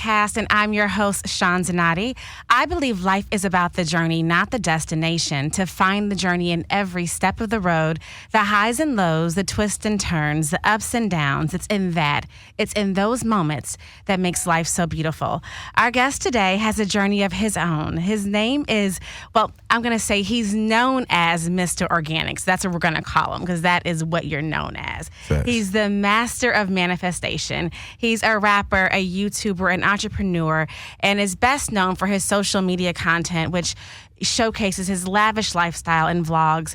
podcast, and I'm your host, Sean Zanotti. I believe life is about the journey, not the destination. To find the journey in every step of the road, the highs and lows, the twists and turns, the ups and downs, it's in those moments that makes life so beautiful. Our guest today has a journey of his own. His name is, well, I'm going to say he's known as Mr. Organik. So that's what we're going to call him, because that is what you're known as. Thanks. He's the master of manifestation. He's a rapper, a YouTuber, an entrepreneur, and is best known for his social media content, which showcases his lavish lifestyle and vlogs.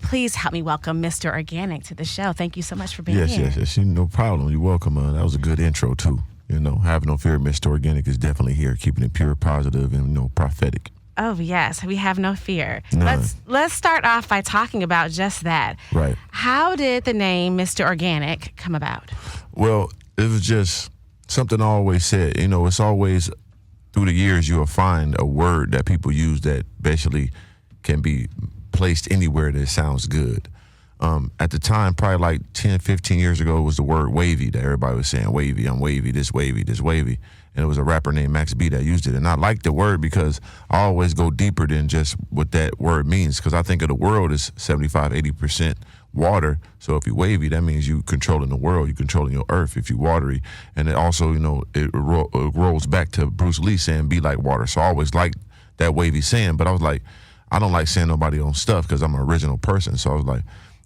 Please help me welcome Mr. Organik to the show. Thank you so much for being here. Yes. No problem. You're welcome. That was a good intro, too. Have no fear. Mr. Organik is definitely here, keeping it pure, positive, and, prophetic. Oh, yes. We have no fear. None. Let's start off by talking about just that. Right. How did the name Mr. Organik come about? Well, it was just something I always said. It's always through the years you will find a word that people use that basically can be placed anywhere that sounds good. At the time, probably like 10, 15 years ago, was the word wavy that everybody was saying, wavy, I'm wavy, this wavy, this wavy. And it was a rapper named Max B that used it. And I like the word because I always go deeper than just what that word means, because I think of the world as 75, 80% water. So if you wavy, that means you controlling the world, you controlling your earth. If you watery, and it also, it rolls back to Bruce Lee saying, be like water. So I always liked that wavy saying, but I was like, I don't like saying nobody on stuff because I'm an original person. So I was like,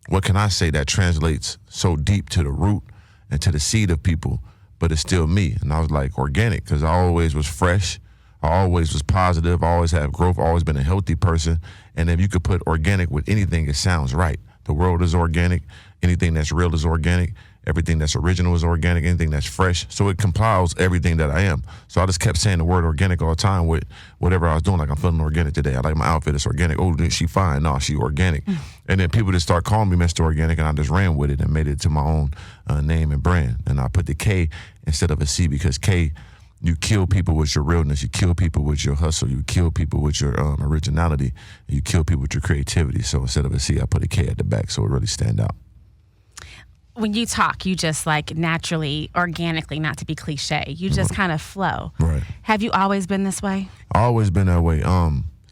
what can I say that translates so deep to the root and to the seed of people, but it's still me? And I was like, organic, because I always was fresh. I always was positive. I always have growth. I always been a healthy person. And if you could put organic with anything, it sounds right. The world is organic. Anything that's real is organic. Everything that's original is organic. Anything that's fresh. So it compiles everything that I am. So I just kept saying the word organic all the time with whatever I was doing. Like, I'm feeling organic today. I like my outfit. It's organic. Oh, she fine. No, she organic. And then people just start calling me Mr. Organik, and I just ran with it and made it to my own name and brand. And I put the K instead of a C, because K, you kill people with your realness. You kill people with your hustle. You kill people with your originality. And you kill people with your creativity. So instead of a C, I put a K at the back so it really stand out. When you talk, you just like naturally, organically, not to be cliche, you just kind of flow. Right. Have you always been this way? I always been that way.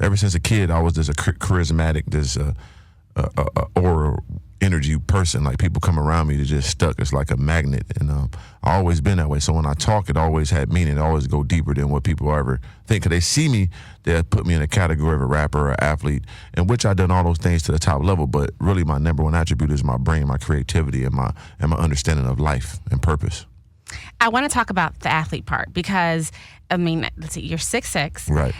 Ever since a kid, I was just a charismatic, this aura energy person. Like, people come around me, they're just stuck. It's like a magnet. And I always been that way. So when I talk, it always had meaning. It always go deeper than what people ever think. Because they see me, they'll put me in a category of a rapper or athlete, in which I've done all those things to the top level. But really, my number one attribute is my brain, my creativity, and my understanding of life and purpose. I want to talk about the athlete part because, let's see, you're 6'6". Right.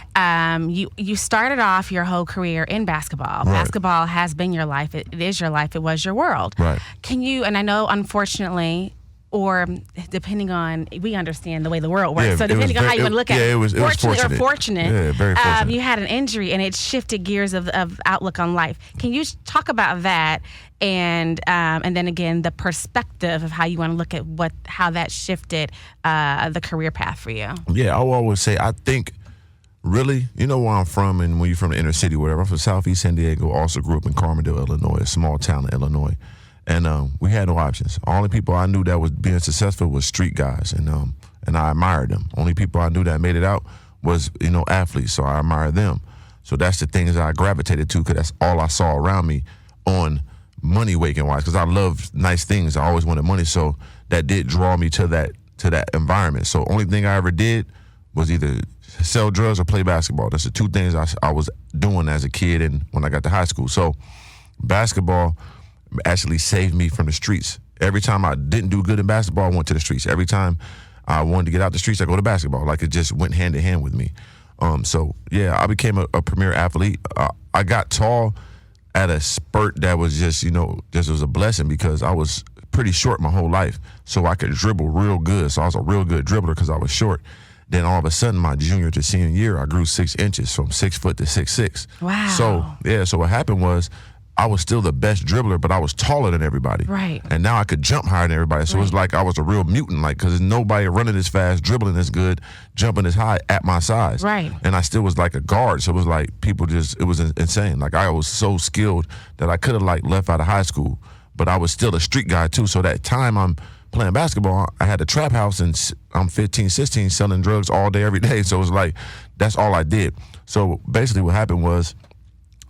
You started off your whole career in basketball. Right. Basketball has been your life. It is your life. It was your world. Right. Can you, and I know, unfortunately, or depending on, we understand the way the world works. Yeah, so depending on how you want to look at it, it was fortunate or fortunate, yeah, very fortunate. You had an injury and it shifted gears of outlook on life. Can you talk about that and then again the perspective of how you want to look at how that shifted the career path for you? Yeah, I will always say, I think, really, where I'm from, and when you're from the inner city, whatever. I'm from Southeast San Diego. Also grew up in Carmondale, Illinois, a small town in Illinois. And we had no options. Only people I knew that was being successful was street guys, and I admired them. Only people I knew that made it out was, athletes, so I admired them. So that's the things that I gravitated to, because that's all I saw around me on money-waking-wise, because I love nice things. I always wanted money, so that did draw me to that environment. So only thing I ever did was either sell drugs or play basketball. That's the two things I was doing as a kid and when I got to high school. So basketball actually saved me from the streets. Every time I didn't do good in basketball, I went to the streets. Every time I wanted to get out the streets, I go to basketball. Like, it just went hand in hand with me. So yeah, I became a premier athlete. I got tall at a spurt that was just was a blessing, because I was pretty short my whole life. So I could dribble real good. So I was a real good dribbler because I was short. Then all of a sudden, my junior to senior year, I grew 6 inches from 6 foot to 6'6". Wow. So what happened was, I was still the best dribbler, but I was taller than everybody. Right. And now I could jump higher than everybody. So It's like I was a real mutant, because there's nobody running as fast, dribbling as good, jumping as high at my size. Right. And I still was like a guard. So it was like it was insane. Like, I was so skilled that I could have left out of high school, but I was still a street guy too. So that time I'm playing basketball, I had a trap house, and I'm 15, 16, selling drugs all day, every day. So it was like, that's all I did. So basically what happened was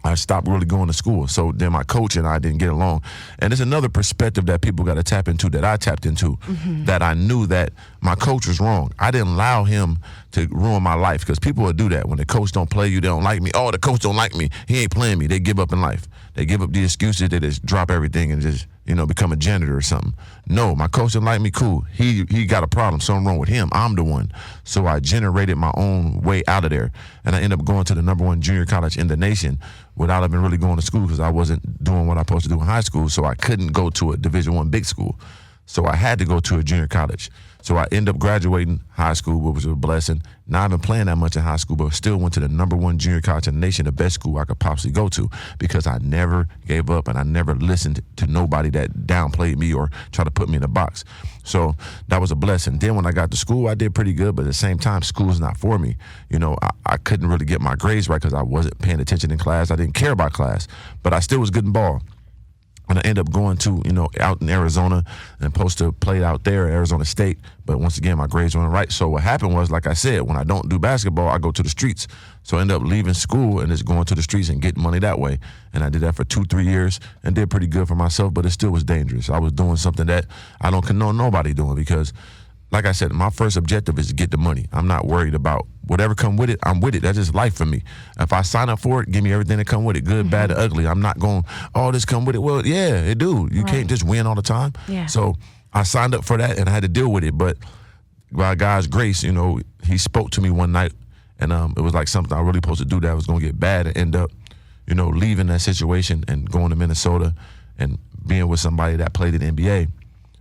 I stopped really going to school. So then my coach and I didn't get along. And there's another perspective that people got to tap into, that I tapped into, that I knew that my coach was wrong. I didn't allow him to ruin my life, because people will do that. When the coach don't play you, they don't like me. Oh, the coach don't like me. He ain't playing me. They give up in life. They give up the excuses. They just drop everything and just, become a janitor or something. No, my coach didn't like me. Cool. He got a problem. Something wrong with him. I'm the one. So I generated my own way out of there. And I ended up going to the #1 junior college in the nation without even really going to school, because I wasn't doing what I was supposed to do in high school. So I couldn't go to a Division I big school. So I had to go to a junior college. So I ended up graduating high school, which was a blessing. Not even playing that much in high school, but still went to the #1 junior college in the nation, the best school I could possibly go to, because I never gave up and I never listened to nobody that downplayed me or tried to put me in a box. So that was a blessing. Then when I got to school, I did pretty good, but at the same time, school's not for me. I couldn't really get my grades right because I wasn't paying attention in class. I didn't care about class, but I still was good in ball. And I ended up going to, out in Arizona, and supposed to play out there at Arizona State. But once again, my grades weren't right. So what happened was, like I said, when I don't do basketball, I go to the streets. So I ended up leaving school and just going to the streets and getting money that way. And I did that for 2-3 years and did pretty good for myself, but it still was dangerous. I was doing something that I don't condone nobody doing, because, like I said, my first objective is to get the money. I'm not worried about whatever come with it. I'm with it. That's just life for me. If I sign up for it, give me everything that come with it, good, bad, or ugly. I'm not going, oh, this come with it. Well, yeah, it do. You can't just win all the time. Yeah. So I signed up for that and I had to deal with it. But by God's grace, he spoke to me one night, and it was like something I really supposed to do that was going to get bad, and end up, leaving that situation and going to Minnesota and being with somebody that played in the NBA.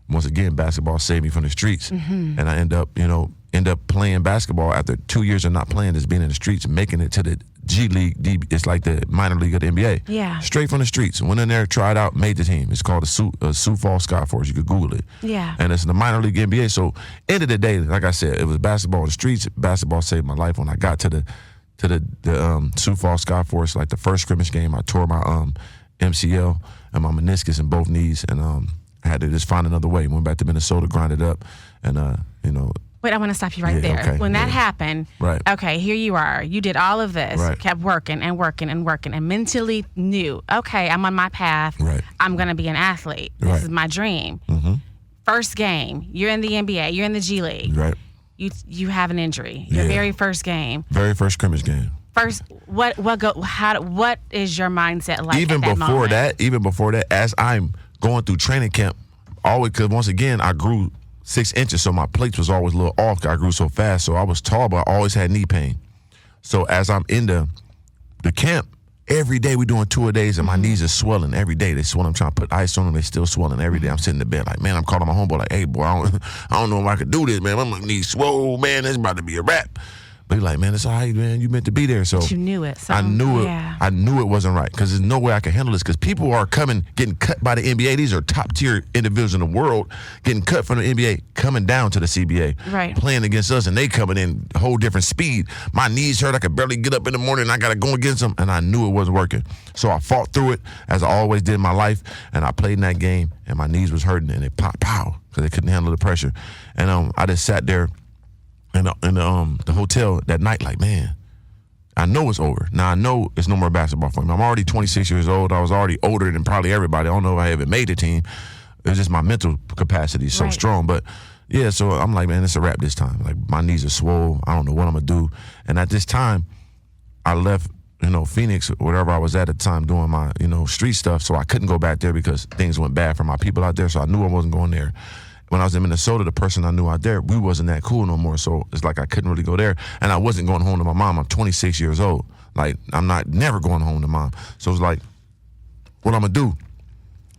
Once again, basketball saved me from the streets. And I end up playing basketball after 2 years of not playing, just being in the streets, and making it to the G League. It's like the minor league of the NBA. Yeah. Straight from the streets. Went in there, tried out, made the team. It's called the Sioux Falls Skyforce. You could Google it. Yeah. And it's in the minor league NBA. So end of the day, like I said, it was basketball in the streets. Basketball saved my life. When I got to the Sioux Falls Skyforce, like the first scrimmage game, I tore my MCL and my meniscus in both knees, and I had to just find another way. Went back to Minnesota, grinded up, and Wait, I want to stop you right there. Okay, when that happened, right. Okay, here you are. You did all of this, right. Kept working and working and working, and mentally knew, okay, I'm on my path. Right. I'm going to be an athlete. This Right. is my dream. Mm-hmm. First game, you're in the NBA, you're in the G League. Right. You have an injury. Your Yeah. very first game. Very first scrimmage game. First, what is your mindset like? Even at that before that, as I'm going through training camp, always, because once again, I grew 6 inches, so my plates was always a little off. I grew so fast, so I was tall, but I always had knee pain. So as I'm in the camp, every day we doing 2 a days, and my knees are swelling every day. They swell. I'm trying to put ice on them. They still swelling every day. I'm sitting in the bed like, man, I'm calling my homeboy like, hey, boy, I don't know if I could do this, man. My knees swole, man. This about to be a wrap. But he's like, man, it's all right, man. You meant to be there. So But you knew it. So, I knew it. Yeah. I knew it wasn't right, because there's no way I can handle this, because people are getting cut by the NBA. These are top tier individuals in the world getting cut from the NBA, coming down to the CBA, Right. playing against us, and they coming in a whole different speed. My knees hurt. I could barely get up in the morning, and I got to go against them, and I knew it wasn't working. So I fought through it, as I always did in my life, and I played in that game, and my knees was hurting, and it popped, pow, because they couldn't handle the pressure. And I just sat there in the hotel that night like, man, I know it's over. Now I know it's no more basketball for me. I'm already 26 years old. I was already older than probably everybody. I don't know if I ever made the team. It was just my mental capacity is so Right. strong. But yeah, so I'm like, man, it's a wrap this time. Like, my knees are swole. I don't know what I'm gonna do. And at this time, I left, Phoenix, or whatever I was at the time, doing my, street stuff. So I couldn't go back there because things went bad for my people out there. So I knew I wasn't going there. When I was in Minnesota, the person I knew out there, we wasn't that cool no more. So it's like I couldn't really go there. And I wasn't going home to my mom. I'm 26 years old. Like, I'm never going home to mom. So it's like, what I'm going to do?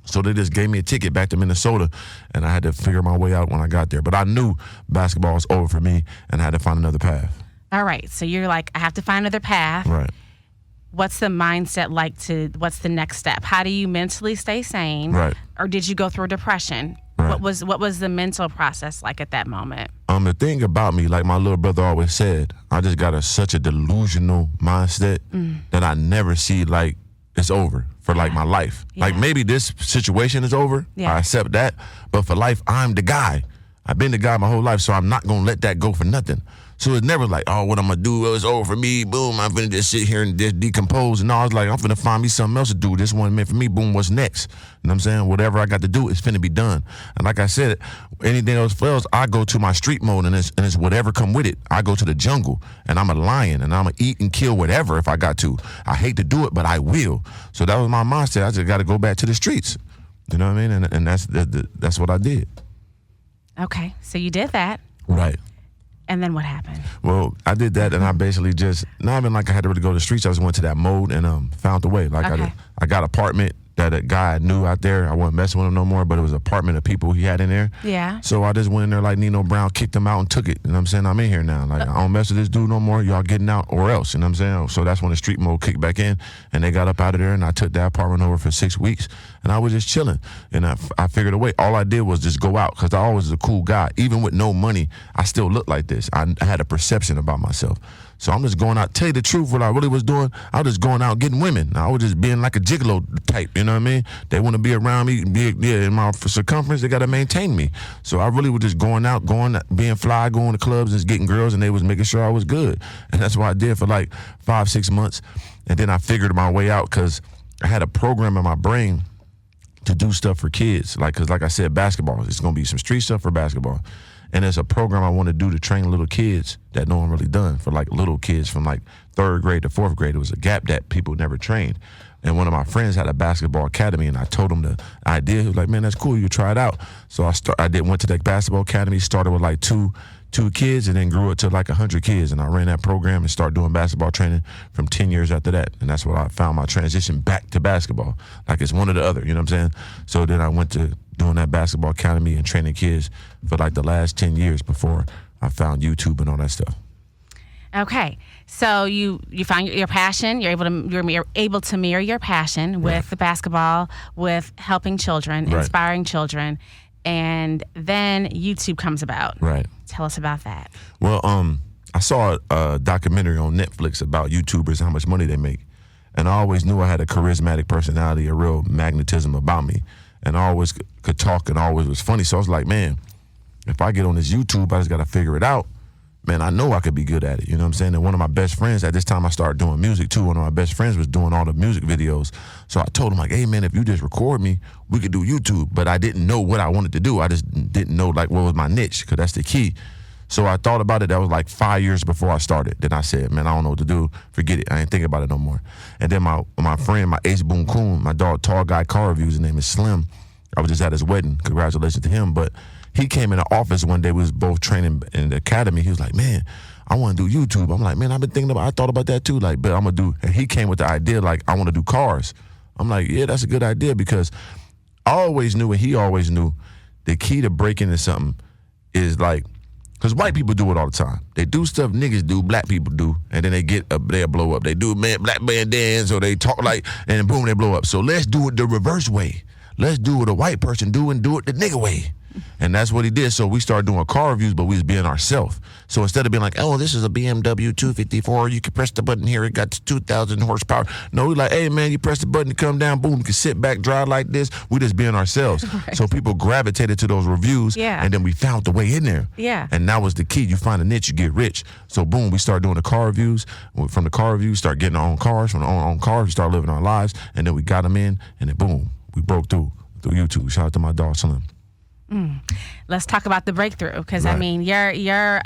So they just gave me a ticket back to Minnesota, and I had to figure my way out when I got there. But I knew basketball was over for me, and I had to find another path. All right. So you're like, I have to find another path. Right. What's the mindset like what's the next step? How do you mentally stay sane? Right. Or did you go through depression? Right. What was the mental process like at that moment? The thing about me, like my little brother always said, I just got such a delusional mindset that I never see, like, it's over for like my life. Like maybe this situation is over. I accept that. But for life, I'm the guy. I've been the guy my whole life, so I'm not going to let that go for nothing. So it's never like, oh, what I'm going to do, it's over for me, boom, I'm finna just sit here and just decompose. And I was like, I'm finna find me something else to do. This one meant for me, boom, what's next? You know what I'm saying? Whatever I got to do, it's finna be done. And like I said, anything else fails, I go to my street mode, and it's whatever come with it. I go to the jungle, and I'm a lion, and I'm going to eat and kill whatever if I got to. I hate to do it, but I will. So that was my mindset. I just got to go back to the streets. You know what I mean? And that's what I did. Okay, so you did that. Right. And then what happened? Well, I did that, and I basically just, not even like I had to really go to the streets. I just went to that mode and found a way. Like I got an apartment that a guy I knew out there. I wasn't messing with him no more, but it was an apartment of people he had in there. Yeah. So I just went in there like Nino Brown, kicked him out and took it. You know what I'm saying? I'm in here now. Like, I don't mess with this dude no more. Y'all getting out or else. You know what I'm saying? So that's when the street mode kicked back in, and they got up out of there, and I took that apartment over for 6 weeks, and I was just chilling. And I figured a way. All I did was just go out, because I always was a cool guy. Even with no money, I still looked like this. I had a perception about myself. So I'm just going out. Tell you the truth, what I really was doing, I was just going out getting women. I was just being like a gigolo type, you know what I mean? They want to be around me, in my circumference, they got to maintain me. So I really was just going out, being fly, going to clubs and just getting girls, and they was making sure I was good. And that's what I did for like 5-6 months. And then I figured my way out, because I had a program in my brain to do stuff for kids. Because like I said, basketball, it's going to be some street stuff for basketball. And it's a program I want to do to train little kids that no one really done, for like little kids from like 3rd grade to 4th grade. It was a gap that people never trained. And one of my friends had a basketball academy, and I told him the idea. He was like, man, that's cool. You can try it out. So I went to that basketball academy, started with like two kids, and then grew it to like 100 kids. And I ran that program and started doing basketball training from 10 years after that. And that's when I found my transition back to basketball. Like it's one or the other, you know what I'm saying? So then I went to doing that basketball academy and training kids for like the last 10 years before I found YouTube and all that stuff. Okay, so you found your passion. You're able to mirror your passion with the basketball, with helping children, inspiring children, and then YouTube comes about. Right. Tell us about that. Well, I saw a documentary on Netflix about YouTubers, how much money they make, and I always knew I had a charismatic personality, a real magnetism about me, and I always could talk and always was funny. So I was like, man, if I get on this YouTube, I just got to figure it out. Man, I know I could be good at it. You know what I'm saying? And one of my best friends, at this time I started doing music too, one of my best friends was doing all the music videos. So I told him like, hey man, if you just record me, we could do YouTube. But I didn't know what I wanted to do. I just didn't know like what was my niche, because that's the key. So I thought about it. That was like 5 years before I started. Then I said, man, I don't know what to do. Forget it. I ain't thinking about it no more. And then my friend, my Ace Boon Coon, my dog, Tall Guy Car Reviews, his name is Slim. I was just at his wedding. Congratulations to him. But he came in the office one day. We was both training in the academy. He was like, man, I want to do YouTube. I'm like, man, I thought about that too. Like, but I'm going to do, and he came with the idea, like, I want to do cars. I'm like, yeah, that's a good idea, because I always knew, and he always knew, the key to breaking into something is like, because white people do it all the time. They do stuff niggas do, black people do, and then they'll blow up. They do black man dance, or they talk like, and boom, they blow up. So let's do it the reverse way. Let's do what a white person do and do it the nigga way. And that's what he did. So we started doing car reviews, but we was being ourselves. So instead of being like, oh, this is a BMW 254, you can press the button here, it got 2,000 horsepower. No, we like, hey man, you press the button to come down, boom, you can sit back, drive like this. We just being ourselves. Right. So people gravitated to those reviews, and then we found the way in there. Yeah. And that was the key. You find a niche, you get rich. So boom, we started doing the car reviews. From the car reviews, start getting our own cars. From our own cars, we start living our lives. And then we got them in, and then boom, we broke through YouTube. Shout out to my dog, Slim. Let's talk about the breakthrough, because I mean, your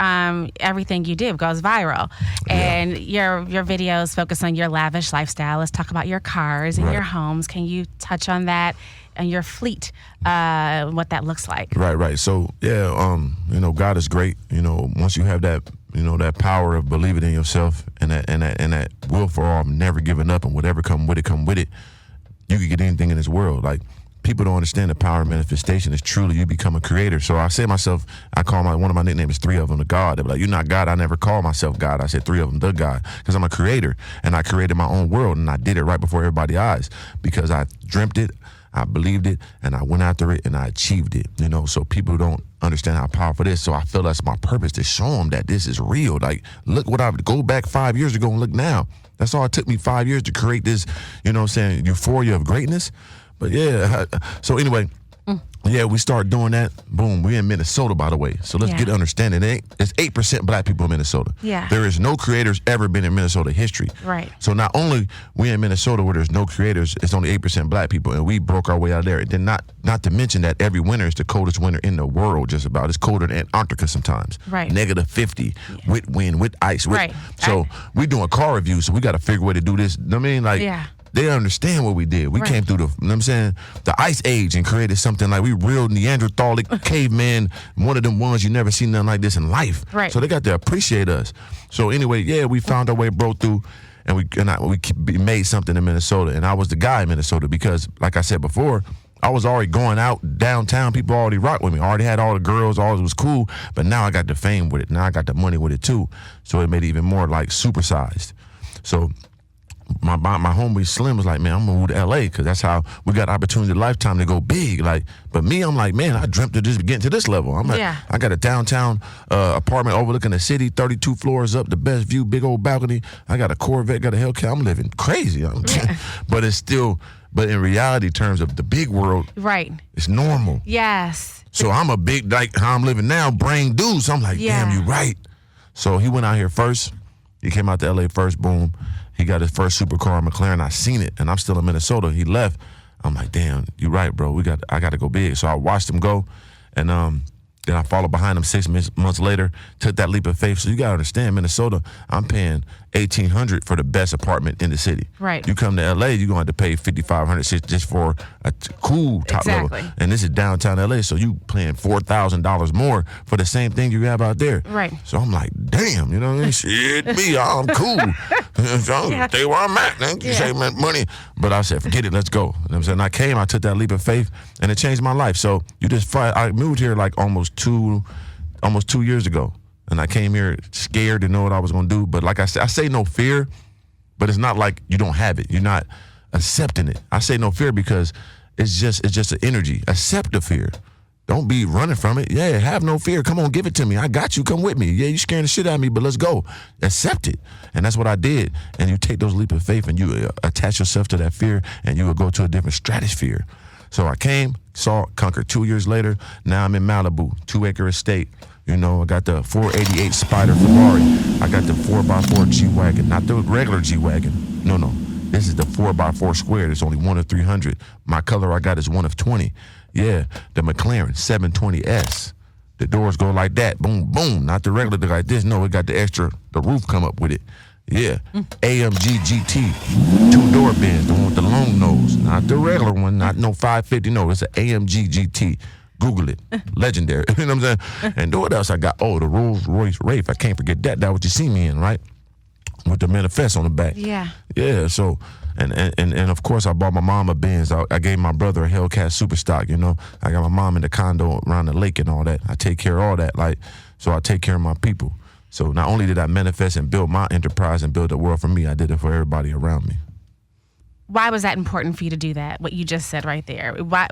everything you do goes viral, and your videos focus on your lavish lifestyle. Let's talk about your cars and your homes. Can you touch on that and your fleet, what that looks like? Right. So God is great. Once you have that, that power of believing in yourself and that will for all, never giving up, and whatever come with it, you can get anything in this world. Like, people don't understand the power of manifestation is truly you become a creator. So I say myself, I call one of my nicknames, 3 of them, the God. They're like, you're not God. I never call myself God. I said 3 of them, the God, because I'm a creator, and I created my own world, and I did it right before everybody's eyes, because I dreamt it, I believed it, and I went after it, and I achieved it. So people don't understand how powerful it is. So I feel that's my purpose, to show them that this is real. Like, look what go back 5 years ago and look now. That's all it took me 5 years to create this, you know what I'm saying, euphoria of greatness. But yeah, so anyway, yeah, we start doing that. Boom, we in Minnesota, by the way. So let's get understanding. It's 8% black people in Minnesota. Yeah. There is no creators ever been in Minnesota history. Right. So not only we in Minnesota where there's no creators, it's only 8% black people, and we broke our way out of there. And then not to mention that every winter is the coldest winter in the world, just about. It's colder than Antarctica sometimes. Right. -50, with wind, with ice. Right. So we doing car reviews, so we got to figure a way to do this. I mean, like, they understand what we did. We came through you know what I'm saying, the ice age and created something like we real Neanderthalic caveman, one of them ones you never seen nothing like this in life. Right. So they got to appreciate us. So anyway, yeah, we found our way, broke through, and we made something in Minnesota. And I was the guy in Minnesota because, like I said before, I was already going out downtown. People already rocked with me. I already had all the girls. All it was cool. But now I got the fame with it. Now I got the money with it too. So it made it even more like supersized. So my homie Slim was like, man, I'm gonna move to LA because that's how we got opportunity lifetime to go big. Like, but me, I'm like, man, I dreamt of just getting to this level. I got a downtown apartment overlooking the city, 32 floors up, the best view, big old balcony. I got a Corvette, got a Hellcat. I'm living crazy. But it's still, but in reality terms of the big world, it's normal. Yes. So I'm a big, like how I'm living now, brain dude. So I'm like, damn, you right. So he went out here first. He came out to LA first, boom. He got his first supercar, McLaren. I seen it, and I'm still in Minnesota. He left. I'm like, damn, you right, bro. I got to go big. So I watched him go, and then I followed behind him 6 months later, took that leap of faith. So you got to understand, Minnesota, I'm paying $1,800 for the best apartment in the city. Right. You come to LA, you're going to have to pay $5,500 just for a cool top level. And this is downtown LA, so you paying $4,000 more for the same thing you have out there. Right. So I'm like, damn, you know what I mean? Shit, me, I'm cool. So stay where I'm at, man. You save my money. But I said, forget it, let's go. You know what I'm saying? I came, I took that leap of faith, and it changed my life. So I moved here like almost 2 years ago. And I came here scared to know what I was going to do. But like I said, I say no fear, but it's not like you don't have it. You're not accepting it. I say no fear because it's just an energy. Accept the fear. Don't be running from it. Yeah, have no fear. Come on, give it to me. I got you. Come with me. Yeah, you scaring the shit out of me, but let's go. Accept it. And that's what I did. And you take those leap of faith and you attach yourself to that fear and you will go to a different stratosphere. So I came, saw, conquered. 2 years later, now I'm in Malibu, 2-acre estate. You know, I got the 488 Spider Ferrari. I got the 4x4 G-Wagon, not the regular G-Wagon. No. This is the 4x4 square. There's only 1 of 300. My color I got is 1 of 20. Yeah, the McLaren 720S. The doors go like that. Boom, boom. Not the regular like this. No, it got the roof come up with it. Yeah, AMG GT, 2-door Benz, the one with the long nose. Not the regular one, not no 550. No, it's an AMG GT. Google it. Legendary. You know what I'm saying? And what else I got? Oh, the Rolls Royce Wraith. I can't forget that. That's what you see me in, right? With the manifest on the back. Yeah. Yeah, so, and of course, I bought my mom a Benz. I gave my brother a Hellcat Super Stock, you know. I got my mom in the condo around the lake and all that. I take care of all that. Like, so I take care of my people. So not only did I manifest and build my enterprise and build the world for me, I did it for everybody around me. Why was that important for you to do that, what you just said right there? Why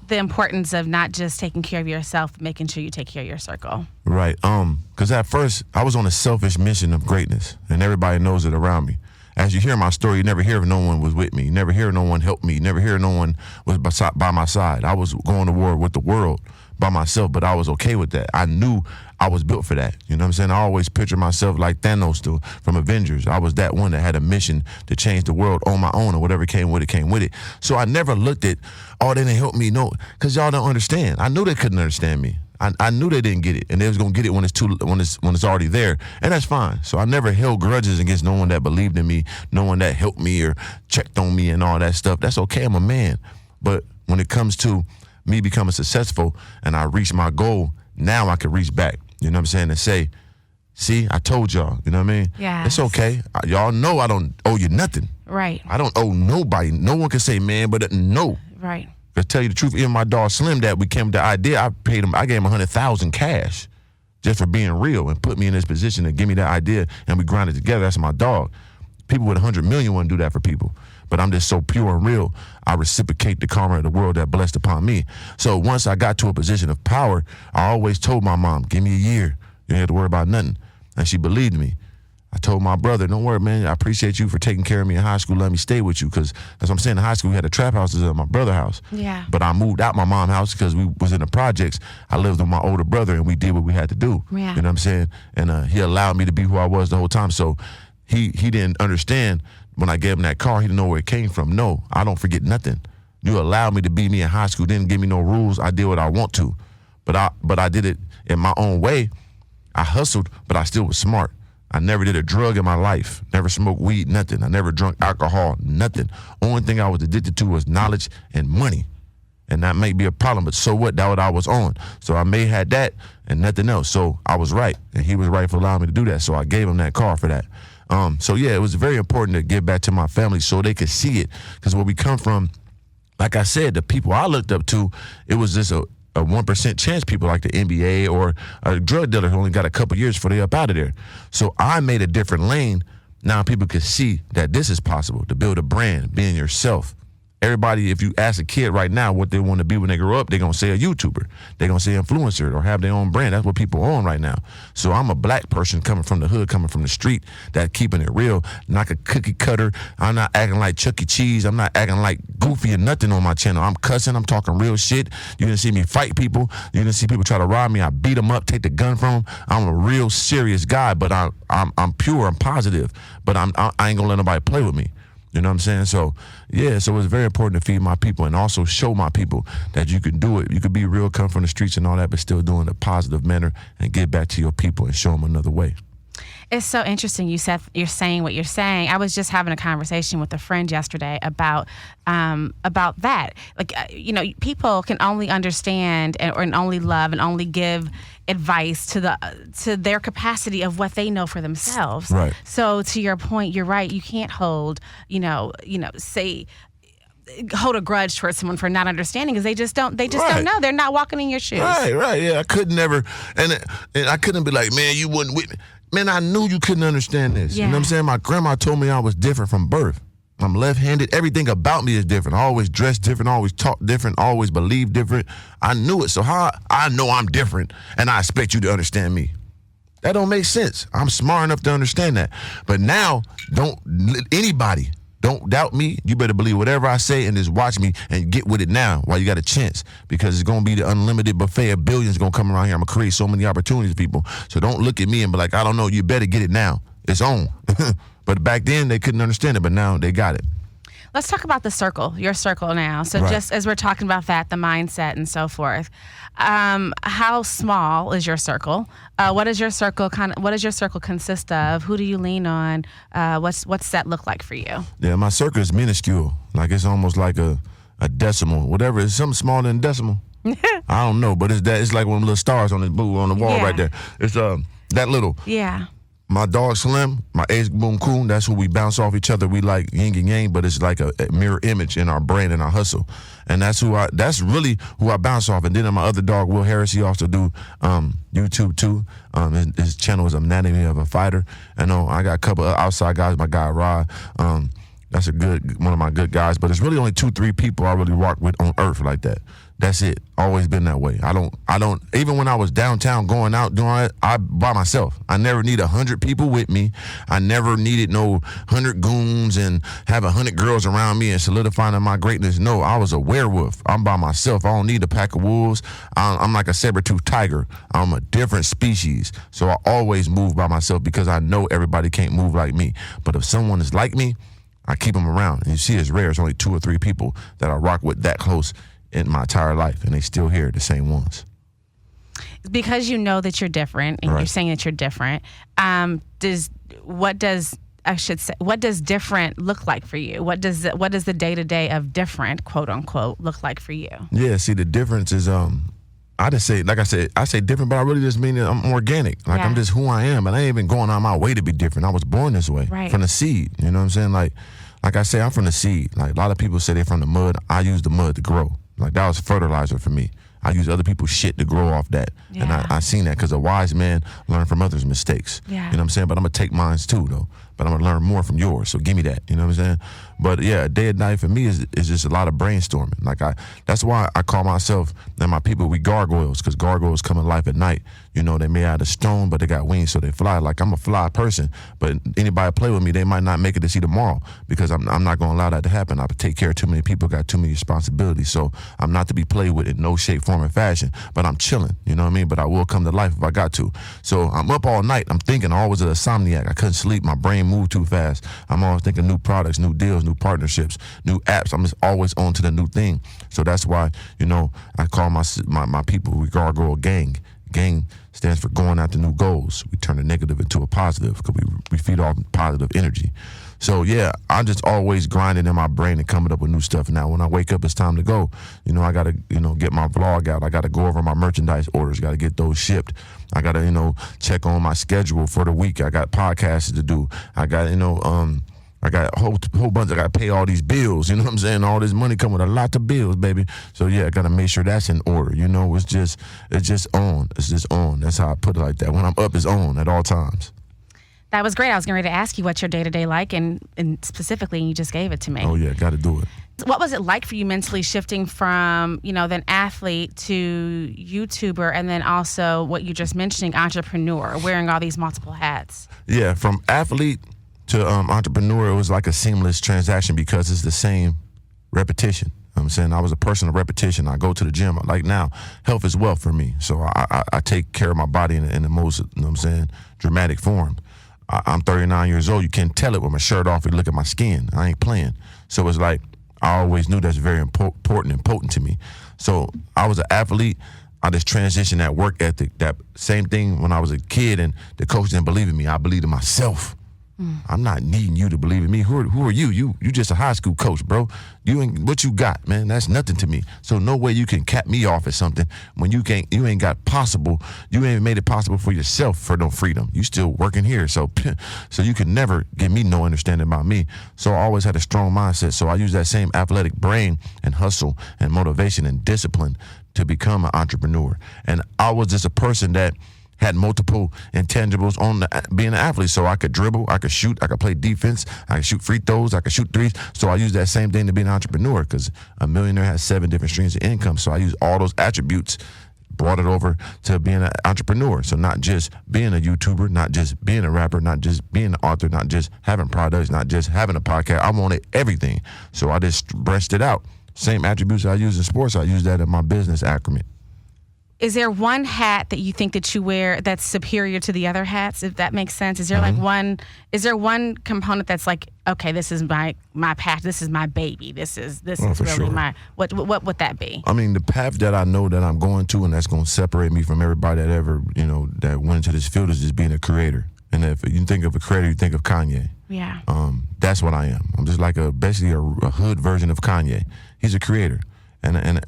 the importance of not just taking care of yourself, but making sure you take care of your circle? Right. Because at first, I was on a selfish mission of greatness, and everybody knows it around me. As you hear my story, you never hear if no one was with me. You never hear no one helped me. You never hear no one was by my side. I was going to war with the world by myself, but I was okay with that. I knew I was built for that. You know what I'm saying? I always picture myself like Thanos from Avengers. I was that one that had a mission to change the world on my own, or whatever came with it. So I never looked at, oh, they didn't help me. No, because y'all don't understand. I knew they couldn't understand me. I knew they didn't get it, and they was gonna get it when it's already there, and that's fine. So I never held grudges against no one that believed in me, no one that helped me or checked on me and all that stuff. That's okay. I'm a man. But when it comes to me becoming successful and I reach my goal, now I can reach back. You know what I'm saying? And say, see, I told y'all. You know what I mean? Yeah. It's okay. Y'all know I don't owe you nothing. Right. I don't owe nobody. No one can say, man, but no. Right. To tell you the truth, even my dog Slim, that we came with the idea, I gave him $100,000 cash just for being real and put me in this position to give me that idea, and we grinded together. That's my dog. People with 100 million wouldn't do that for people. But I'm just so pure and real, I reciprocate the karma of the world that blessed upon me. So once I got to a position of power, I always told my mom, give me a year. You ain't have to worry about nothing. And she believed me. I told my brother, don't worry, man, I appreciate you for taking care of me in high school. Let me stay with you, because that's what I'm saying. In high school, we had a trap house at my brother's house. Yeah. But I moved out my mom's house because we was in the projects. I lived with my older brother, and we did what we had to do. Yeah. You know what I'm saying? And he allowed me to be who I was the whole time. So he didn't understand when I gave him that car. He didn't know where it came from. No, I don't forget nothing. You allowed me to be me in high school. Didn't give me no rules. I did what I want to. But I did it in my own way. I hustled, but I still was smart. I never did a drug in my life. Never smoked weed, nothing. I never drunk alcohol, nothing. Only thing I was addicted to was knowledge and money. And that may be a problem, but so what? That what I was on. So I may had that and nothing else. So I was right, and he was right for allowing me to do that. So I gave him that car for that. So yeah, it was very important to give back to my family so they could see it. Because where we come from, like I said, the people I looked up to, it was just a 1% chance people like the NBA or a drug dealer who only got a couple years before they up out of there. So I made a different lane. Now people can see that this is possible, to build a brand, being yourself. Everybody, if you ask a kid right now what they want to be when they grow up, they're going to say a YouTuber. They're going to say influencer or have their own brand. That's what people are on right now. So I'm a black person coming from the hood, coming from the street, that keeping it real, not a cookie cutter. I'm not acting like Chuck E. Cheese. I'm not acting like Goofy or nothing on my channel. I'm cussing. I'm talking real shit. You didn't see me fight people. You didn't see people try to rob me. I beat them up, take the gun from them. I'm a real serious guy, but I'm pure. I'm positive. But I ain't going to let nobody play with me. You know what I'm saying? So, yeah, so it's very important to feed my people and also show my people that you can do it. You could be real, come from the streets and all that, but still doing it in a positive manner and get back to your people and show them another way. It's so interesting you're saying what you're saying. I was just having a conversation with a friend yesterday about that. Like, people can only understand and only love and only give advice to their capacity of what they know for themselves. Right. So to your point, you're right. You can't hold, hold a grudge towards someone for not understanding, because they just don't know. They're not walking in your shoes. Right. Yeah, I could never, and I couldn't be like, man, you wouldn't with me. Man, I knew you couldn't understand this. Yeah. You know what I'm saying? My grandma told me I was different from birth. I'm left-handed. Everything about me is different. I always dress different, always talk different, always believe different. I knew it. So how I know I'm different and I expect you to understand me? That don't make sense. I'm smart enough to understand that. But now, don't doubt me. You better believe whatever I say and just watch me and get with it now while you got a chance, because it's going to be the unlimited buffet of billions going to come around here. I'm going to create so many opportunities for people. So don't look at me and be like, I don't know. You better get it now. It's on. But back then, they couldn't understand it, but now they got it. Let's talk about the circle, your circle now. So Right. Just as we're talking about that, the mindset and so forth, how small is your circle? What does your circle consist of? Who do you lean on? What's that look like for you? Yeah, my circle is minuscule. Like it's almost like a decimal, whatever. It's something smaller than decimal. I don't know, but it's like one of the little stars on the wall Yeah. right there. It's that little. Yeah. My dog Slim, my ace boom coon, that's who we bounce off each other. We like yin and yang, but it's like a mirror image in our brain and our hustle. And that's really who I bounce off. And then my other dog, Will Harris, he also do YouTube too. His channel is Anatomy of a Fighter. And I got a couple of outside guys, my guy Rod. That's one of my good guys. But it's really only 2-3 people I really rock with on earth like that. That's it. Always been that way. I don't, even when I was downtown going out doing it, I by myself. I never need 100 people with me. I never needed no 100 goons and have 100 girls around me and solidifying my greatness. No, I was a werewolf. I'm by myself. I don't need a pack of wolves. I'm like a saber-toothed tiger. I'm a different species. So I always move by myself because I know everybody can't move like me. But if someone is like me, I keep them around. And you see it's rare. It's only 2 or 3 people that I rock with that close in my entire life, and they still here, the same ones. Because you know that you're different, and Right. you're saying that you're different. What does different look like for you? What does the day-to-day of different, quote unquote, look like for you? Yeah, see, the difference is I just say, like I say different, but I really just mean that I'm organic. Like, Yeah. I'm just who I am, and I ain't even going on my way to be different. I was born this way, Right. from the seed. You know what I'm saying? Like I say, I'm from the seed. Like, a lot of people say they're from the mud. I use the mud to grow. Like, that was fertilizer for me. I use other people's shit to grow off that. And Yeah. I seen that because a wise man learned from others' mistakes. Yeah. You know what I'm saying? But I'm going to take mine too, though. but I'm gonna learn more from yours. So give me that. You know what I'm saying? But yeah, day and night for me is just a lot of brainstorming. Like that's why I call myself and my people, we gargoyles, because gargoyles come in life at night. You know, they made out of stone, but they got wings, so they fly. Like I'm a fly person, but anybody play with me, they might not make it to see tomorrow, because I'm not gonna allow that to happen. I take care of too many people, got too many responsibilities, so I'm not to be played with in no shape, form, or fashion. But I'm chilling, you know what I mean? But I will come to life if I got to. So I'm up all night. I'm thinking. I always an insomniac. I couldn't sleep. My brain moved too fast. I'm always thinking new products, new deals, new partnerships, new apps. I'm just always on to the new thing. So that's why, you know, I call my people, we gargoyle gang. Gang stands for going after new goals. We turn a negative into a positive, because we feed off positive energy. So yeah, I'm just always grinding in my brain and coming up with new stuff. Now when I wake up, it's time to go. You know, I gotta, you know, get my vlog out. I gotta go over my merchandise orders. Gotta get those shipped. I gotta, you know, check on my schedule for the week. I got podcasts to do. I got, you know, I got a whole bunch. I got to pay all these bills. You know what I'm saying? All this money come with a lot of bills, baby. So yeah, I got to make sure that's in order. You know, it's just on. It's just on. That's how I put it like that. When I'm up, it's on at all times. That was great. I was getting ready to ask you what's your day-to-day like, and specifically, you just gave it to me. Oh yeah, got to do it. What was it like for you mentally shifting from, you know, then athlete to YouTuber, and then also what you just mentioning, entrepreneur, wearing all these multiple hats? Yeah, from athlete to entrepreneur, it was like a seamless transaction, because it's the same repetition. I'm saying I was a person of repetition. I go to the gym. Like now, health is wealth for me. So I take care of my body in the most, you know what I'm saying, dramatic form. I'm 39 years old. You can't tell it with my shirt off. You look at my skin. I ain't playing. So it's like I always knew that's very important and potent to me. So I was an athlete. I just transitioned that work ethic. That same thing when I was a kid and the coach didn't believe in me. I believed in myself. I'm not needing you to believe in me. Who are you? You just a high school coach, bro. You ain't what you got, man. That's nothing to me. So no way you can cap me off at something when you ain't got possible. You ain't made it possible for yourself for no freedom. You still working here, so you can never give me no understanding about me. So I always had a strong mindset. So I use that same athletic brain and hustle and motivation and discipline to become an entrepreneur. And I was just a person that had multiple intangibles on being an athlete. So I could dribble, I could shoot, I could play defense, I could shoot free throws, I could shoot threes. So I use that same thing to be an entrepreneur, because a millionaire has 7 different streams of income. So I use all those attributes, brought it over to being an entrepreneur. So not just being a YouTuber, not just being a rapper, not just being an author, not just having products, not just having a podcast. I wanted everything. So I just branched it out. Same attributes I use in sports, I use that in my business acumen. Is there one hat that you think that you wear that's superior to the other hats, if that makes sense? Is there is there one component that's like, okay, this is my path, this is my baby, this is really sure. What would that be? I mean, the path that I know that I'm going to, and that's going to separate me from everybody that ever, you know, that went into this field, is just being a creator. And if you think of a creator, you think of Kanye. Yeah. That's what I am. I'm just like basically a hood version of Kanye. He's a creator. And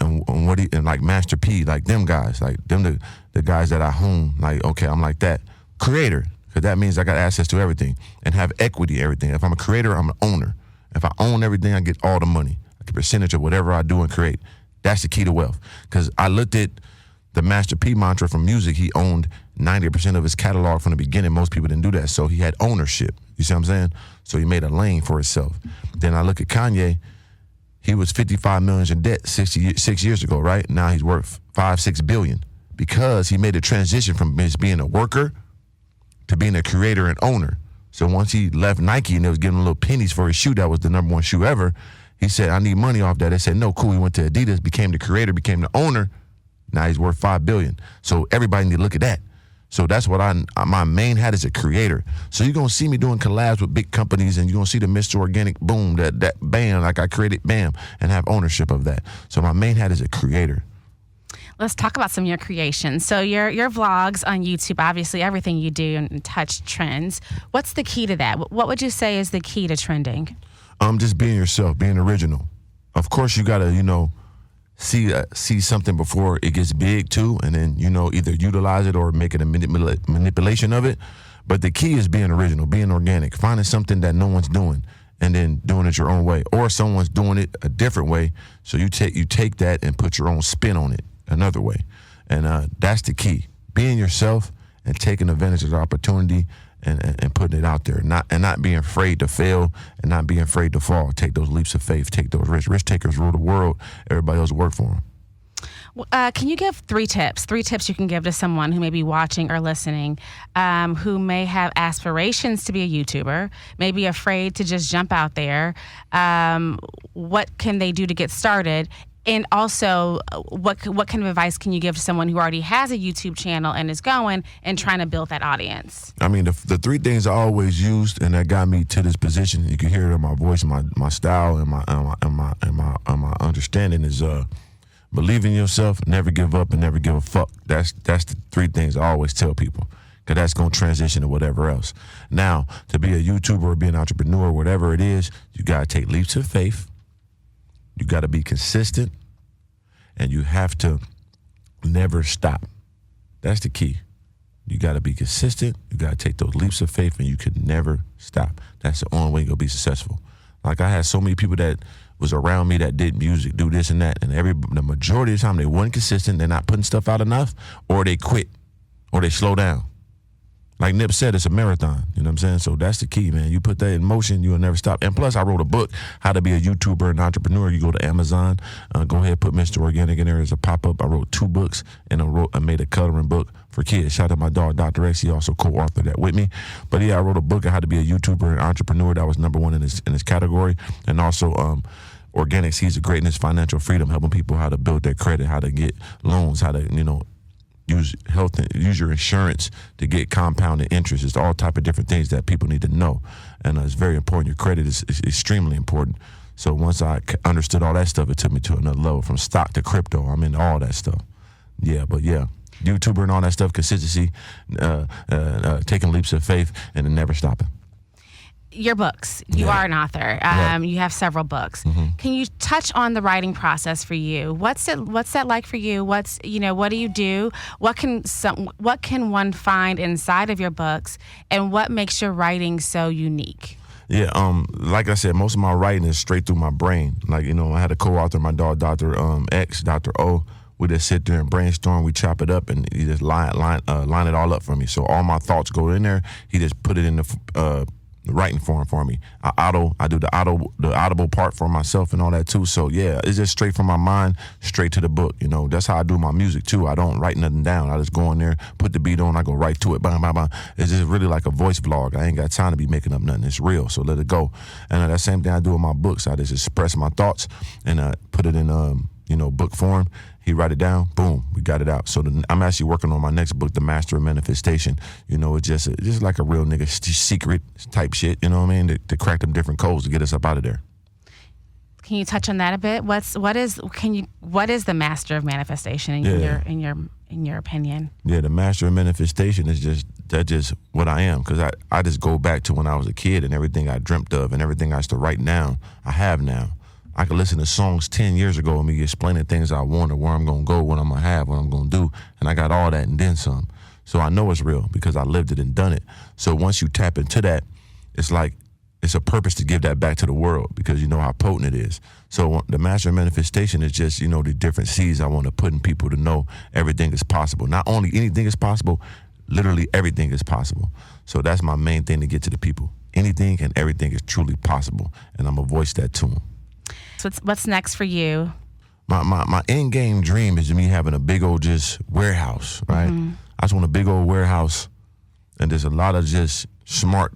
what and like Master P, like them guys, like them the guys that I hone, like, okay, I'm like that creator, because that means I got access to everything and have equity everything. If I'm a creator, I'm an owner. If I own everything, I get all the money, like a percentage of whatever I do and create. That's the key to wealth. Because I looked at the Master P mantra from music. He owned 90% of his catalog from the beginning. Most people didn't do that, so he had ownership. You see what I'm saying? So he made a lane for himself. Then I look at Kanye. He was $55 million in debt 6 years ago, right? Now he's worth $5-6 billion, because he made a transition from just being a worker to being a creator and owner. So once he left Nike and they was giving him little pennies for his shoe, that was the #1 shoe ever, he said, I need money off that. They said, no, cool. He went to Adidas, became the creator, became the owner. Now he's worth $5 billion. So everybody need to look at that. So that's what my main hat is, a creator. So you're going to see me doing collabs with big companies, and you're going to see the Mr. Organik boom, that BAM, like I created BAM, and have ownership of that. So my main hat is a creator. Let's talk about some of your creations. So your vlogs on YouTube, obviously everything you do and touch trends. What's the key to that? What would you say is the key to trending? Just being yourself, being original. Of course, you got to, you know, see something before it gets big too, and then, you know, either utilize it or make it a manipulation of it. But the key is being original, being organic, finding something that no one's doing, and then doing it your own way, or someone's doing it a different way. So you take that and put your own spin on it another way, and that's the key: being yourself and taking advantage of the opportunity and putting it out there, not being afraid to fail and not being afraid to fall. Take those leaps of faith. Take those risks. Risk takers rule the world. Everybody else work for them. Can you give 3 tips? 3 tips you can give to someone who may be watching or listening, who may have aspirations to be a YouTuber, may be afraid to just jump out there. What can they do to get started? And also, what kind of advice can you give to someone who already has a YouTube channel and is going and trying to build that audience? I mean, the 3 things I always used, and that got me to this position. You can hear it in my voice, my style, and my understanding is believe in yourself, never give up, and never give a fuck. That's the 3 things I always tell people, because that's going to transition to whatever else. Now, to be a YouTuber or be an entrepreneur, whatever it is, you got to take leaps of faith. You got to be consistent, and you have to never stop. That's the key. You got to be consistent. You got to take those leaps of faith, and you can never stop. That's the only way you're going to be successful. Like, I had so many people that was around me that did music, do this and that, and the majority of the time they weren't consistent. They're not putting stuff out enough, or they quit, or they slow down. Like Nip said, it's a marathon. You know what I'm saying? So that's the key, man. You put that in motion, you'll never stop. And plus, I wrote a book, How to Be a YouTuber and Entrepreneur. You go to Amazon, go ahead, put Mr. Organik in there as a pop-up. I wrote 2 books, and I made a coloring book for kids. Shout out to my dog, Dr. X. He also co-authored that with me. But yeah, I wrote a book on how to be a YouTuber and entrepreneur. That was #1 in this category. And also, Organic Seeds of Greatness, Financial Freedom, helping people how to build their credit, how to get loans, how to, use your insurance to get compounded interest. It's all type of different things that people need to know, and it's very important. Your credit is extremely important. So once I understood all that stuff, it took me to another level, from stock to crypto. I'm into all that stuff. YouTuber and all that stuff, consistency, taking leaps of faith, and then never stopping. Your books. You are an author. Right. You have several books. Mm-hmm. Can you touch on the writing process for you? What's that like for you? What do you do? What can one find inside of your books, and what makes your writing so unique? Yeah, like I said, most of my writing is straight through my brain. Like, I had a co-author, my dog, Dr. X, Dr. O. We just sit there and brainstorm. We chop it up, and he just line it all up for me. So all my thoughts go in there. He just put it in the writing form for me. I do the audible part for myself and all that too. So yeah, it's just straight from my mind, straight to the book. That's how I do my music too. I don't write nothing down. I just go in there, put the beat on, I go right to it. Bang, bang, bang. It's just really like a voice vlog. I ain't got time to be making up nothing. It's real, so let it go. And that same thing I do with my books. I just express my thoughts and put it in book form. He write it down, boom, we got it out. So I'm actually working on my next book, The Master of Manifestation. It's just like a real nigga secret type shit, you know what I mean? To crack them different codes to get us up out of there. Can you touch on that a bit? What is the Master of Manifestation in your opinion? Yeah, the Master of Manifestation is just what I am, because I just go back to when I was a kid, and everything I dreamt of and everything I used to write down, I have now. I could listen to songs 10 years ago and me explaining things I want, or where I'm going to go, what I'm going to have, what I'm going to do. And I got all that and then some. So I know it's real because I lived it and done it. So once you tap into that, it's like it's a purpose to give that back to the world, because you know how potent it is. So the Master of Manifestation is just, the different seeds I want to put in people to know everything is possible. Not only anything is possible, literally everything is possible. So that's my main thing to get to the people. Anything and everything is truly possible. And I'm going to voice that to them. So what's next for you? My end game dream is me having a big old just warehouse, right? Mm-hmm. I just want a big old warehouse, and there's a lot of just smart,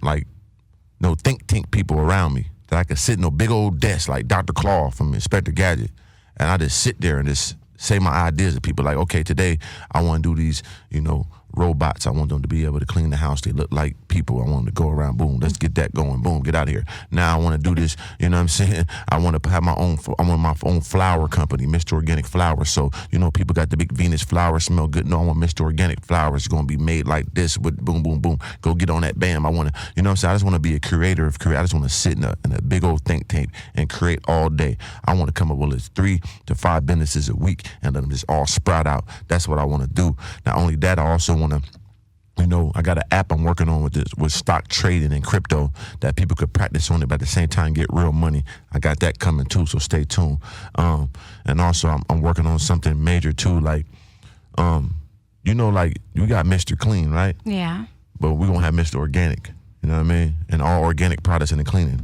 think tank people around me that I could sit in a big old desk like Dr. Claw from Inspector Gadget, and I just sit there and just say my ideas to people like, okay, today I want to do these, robots. I want them to be able to clean the house. They look like people. I want them to go around, boom, let's get that going, boom, get out of here. Now I want to do this, you know what I'm saying? I want to have I want my own flower company, Mr. Organik Flowers. So, people got the big Venus flowers, smell good. No, I want Mr. Organik Flowers. It's going to be made like this with boom, boom, boom. Go get on that, bam. I want to, I just want to be a creator of I just want to sit in a big old think tank and create all day. I want to come up with 3 to 5 businesses a week and let them just all sprout out. That's what I want to do. Not only that, I also want to, I got an app I'm working on with stock trading and crypto that people could practice on it, but at the same time get real money. I got that coming too, so stay tuned. And also I'm working on something major too, like you know, like we got Mr. Clean, right? Yeah. But we're gonna have Mr. Organic. You know what I mean? And all organic products in the cleaning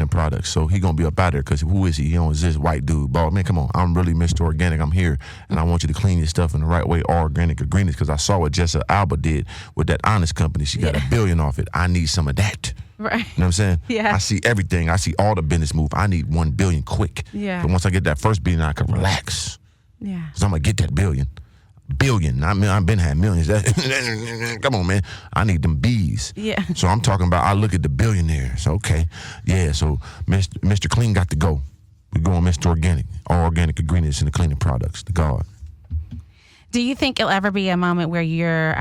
products. So he gonna be up out there because who is he? He don't exist, white dude. Bald man, come on. I'm really Mr. Organic. I'm here, and I want you to clean your stuff in the right way. All organic ingredients. Because I saw what Jessica Alba did with that Honest company. She got $1 billion off it. I need some of that. Right. You know what I'm saying? Yeah. I see everything. I see all the business move. I need $1 billion quick. Yeah. But once I get that first billion, I can relax. Yeah. Because I'm gonna get that billion. I've been had millions. Come on, man. I need them B's. Yeah. So I'm talking about, I look at the billionaires. Okay. Yeah, so Mr. Clean got to go. We're going Mr. Organic. All organic ingredients in the cleaning products. The God. Do you think it'll ever be a moment where you're,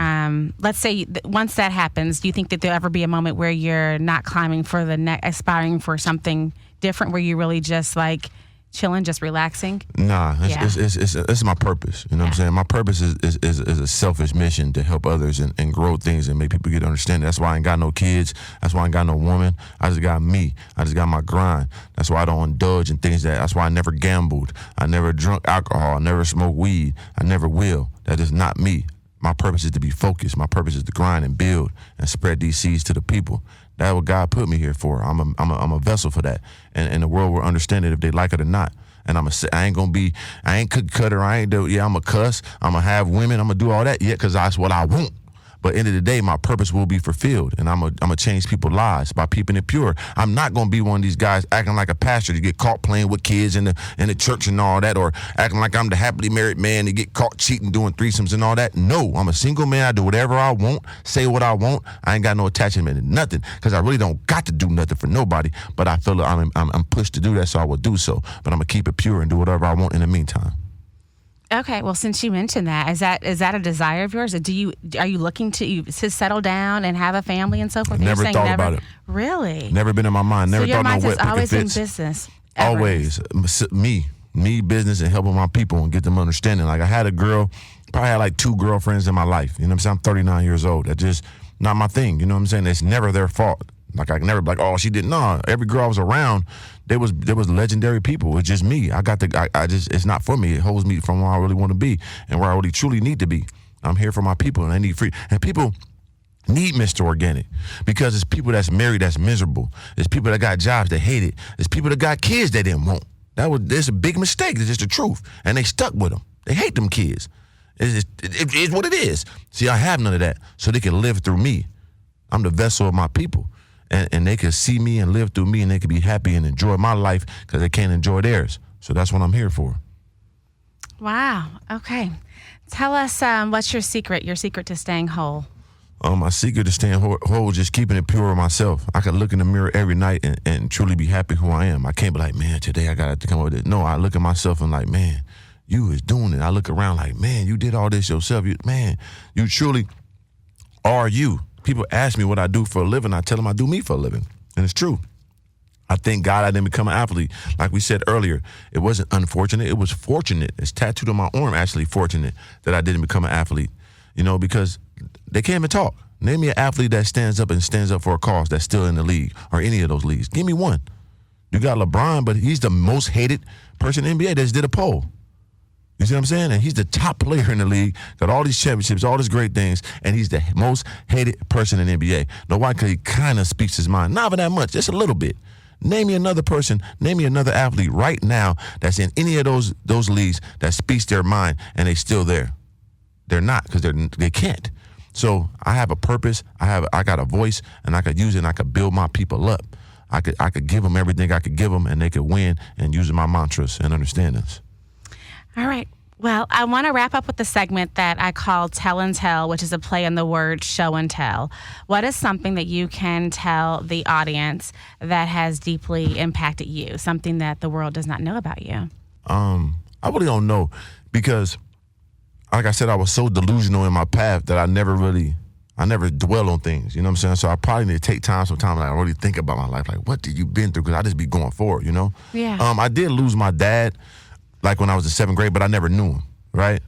let's say, once that happens, do you think that there'll ever be a moment where you're not climbing for the next, aspiring for something different, where you really just like chilling, just relaxing? Nah, it's my purpose. You know what I'm saying? My purpose is a selfish mission to help others and grow things and make people get understanding. That's why I ain't got no kids. That's why I ain't got no woman. I just got me. I just got my grind. That's why I don't indulge in things that's why I never gambled. I never drunk alcohol. I never smoked weed. I never will. That is not me. My purpose is to be focused. My purpose is to grind and build and spread these seeds to the people. That's what God put me here for. I'm a vessel for that, and the world will understand it if they like it or not. And I ain't cookie cutter. I'm a cuss. I'm gonna have women. I'm gonna do all that, because that's what I want. But end of the day, my purpose will be fulfilled, and I'm gonna change people's lives by keeping it pure. I'm not gonna be one of these guys acting like a pastor to get caught playing with kids in the church and all that, or acting like I'm the happily married man to get caught cheating, doing threesomes and all that. No, I'm a single man. I do whatever I want, say what I want. I ain't got no attachment to nothing, because I really don't got to do nothing for nobody. But I feel like I'm pushed to do that, so I will do so. But I'm gonna keep it pure and do whatever I want in the meantime. Okay, well, since you mentioned that, is that a desire of yours? Or are you looking to settle down and have a family and so forth? Never thought about it. Really? Never been in my mind. Never so your thought no mindset's whip always picket in fits. business. Ever. Always. Me, business, and helping my people and get them understanding. Like I had a girl, probably had like 2 girlfriends in my life. You know what I'm saying? I'm 39 years old. That's just not my thing. You know what I'm saying? It's never their fault. Like I can never be like, oh, she didn't. No, every girl I was around, there was legendary people. It's just me. It's not for me. It holds me from where I really want to be and where I really truly need to be. I'm here for my people, and they need free. And people need Mr. Organic, because it's people that's married that's miserable. It's people that got jobs that hate it. It's people that got kids they didn't want. There's a big mistake. It's just the truth, and they stuck with them. They hate them kids. It's what it is. See, I have none of that, so they can live through me. I'm the vessel of my people. And they can see me and live through me, and they can be happy and enjoy my life because they can't enjoy theirs. So that's what I'm here for. Wow. Okay. Tell us what's your secret to staying whole? My secret to staying whole is just keeping it pure with myself. I can look in the mirror every night and truly be happy who I am. I can't be like, man, today I got to come up with it. No, I look at myself and like, man, you is doing it. I look around like, man, you did all this yourself. You truly are you. People ask me what I do for a living. I tell them I do me for a living. And it's true. I thank God I didn't become an athlete. Like we said earlier, it wasn't unfortunate. It was fortunate. It's tattooed on my arm, actually fortunate that I didn't become an athlete. Because they can't even talk. Name me an athlete that stands up for a cause that's still in the league or any of those leagues. Give me one. You got LeBron, but he's the most hated person in the NBA. They just did a poll. You see what I'm saying? And he's the top player in the league, got all these championships, all these great things, and he's the most hated person in the NBA. Know why? Because he kind of speaks his mind. Not for that much, just a little bit. Name me another person, name me another athlete right now that's in any of those leagues that speaks their mind and they still there. They're not, because they can't. So I have a purpose, I got a voice, and I could use it, and I could build my people up. I could give them everything I could give them, and they could win, and using my mantras and understandings. All right. Well, I want to wrap up with the segment that I call Tell and Tell, which is a play on the word show and tell. What is something that you can tell the audience that has deeply impacted you, something that the world does not know about you? I really don't know, because, like I said, I was so delusional in my path that I never dwell on things, you know what I'm saying? So I probably need to take time sometime and really think about my life, like, what did you been through? Because I just be going forward, Yeah. I did lose my dad, like when I was in 7th grade, but I never knew him, right?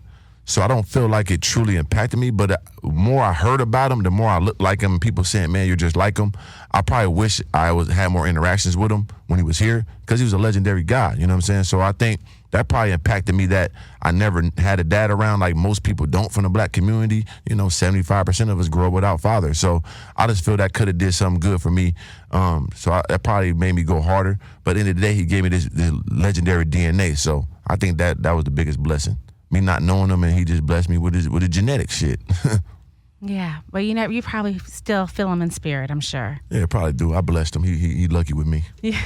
So I don't feel like it truly impacted me, but the more I heard about him, the more I looked like him. People saying, man, you're just like him. I probably wish I had more interactions with him when he was here, because he was a legendary guy, you know what I'm saying? So I think that probably impacted me, that I never had a dad around like most people don't from the black community. 75% of us grow up without fathers. So I just feel that could have did something good for me. That probably made me go harder. But in the day, he gave me this legendary DNA. So I think that was the biggest blessing. Me not knowing him, and he just blessed me with the genetic shit. Yeah, well, you probably still feel him in spirit, I'm sure. Yeah, probably do. I blessed him. He lucky with me. Yeah.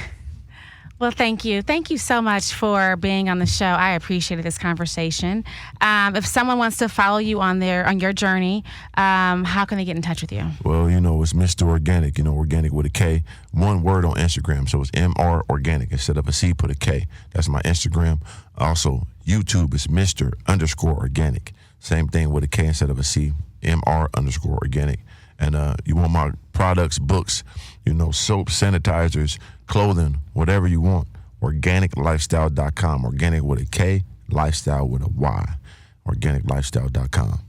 Well, thank you. Thank you so much for being on the show. I appreciated this conversation. If someone wants to follow you on your journey, how can they get in touch with you? Well, it's Mr. Organik, Organik with a K. One word on Instagram, so it's MR Organic. Instead of a C, put a K. That's my Instagram. Also, YouTube is Mr._Organic. Same thing with a K instead of a C, MR_Organic. And you want my products, books, soap, sanitizers, clothing, whatever you want, OrganicLifestyle.com. Organic with a K, lifestyle with a Y. OrganicLifestyle.com.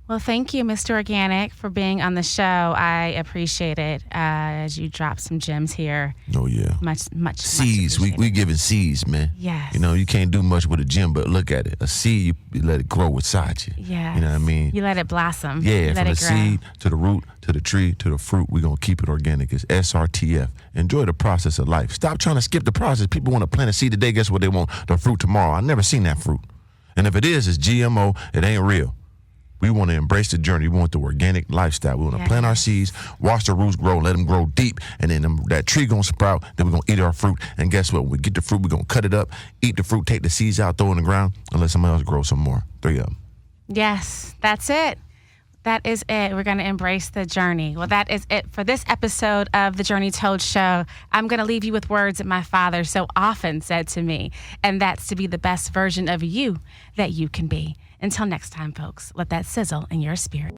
Well, thank you, Mr. Organik, for being on the show. I appreciate it as you drop some gems here. Oh, yeah. Much seeds. We giving seeds, man. Yes. You can't do much with a gem, but look at it. A seed, you let it grow inside you. Yeah. You know what I mean? You let it blossom. Yeah, from the grow. seed to the root to the tree to the fruit, we're going to keep it organic. It's SRTF. Enjoy the process of life. Stop trying to skip the process. People want to plant a seed today. Guess what they want? The fruit tomorrow. I never seen that fruit. And if it is, it's GMO. It ain't real. We want to embrace the journey. We want the organic lifestyle. We want to plant our seeds, watch the roots grow, let them grow deep, and then that tree going to sprout. Then we're going to eat our fruit. And guess what? When we get the fruit, we're going to cut it up, eat the fruit, take the seeds out, throw it in the ground, and let somebody else grow some more. 3 of them. Yes, that's it. That is it. We're going to embrace the journey. Well, that is it for this episode of The Journey Told Show. I'm going to leave you with words that my father so often said to me, and that's to be the best version of you that you can be. Until next time, folks, let that sizzle in your spirit.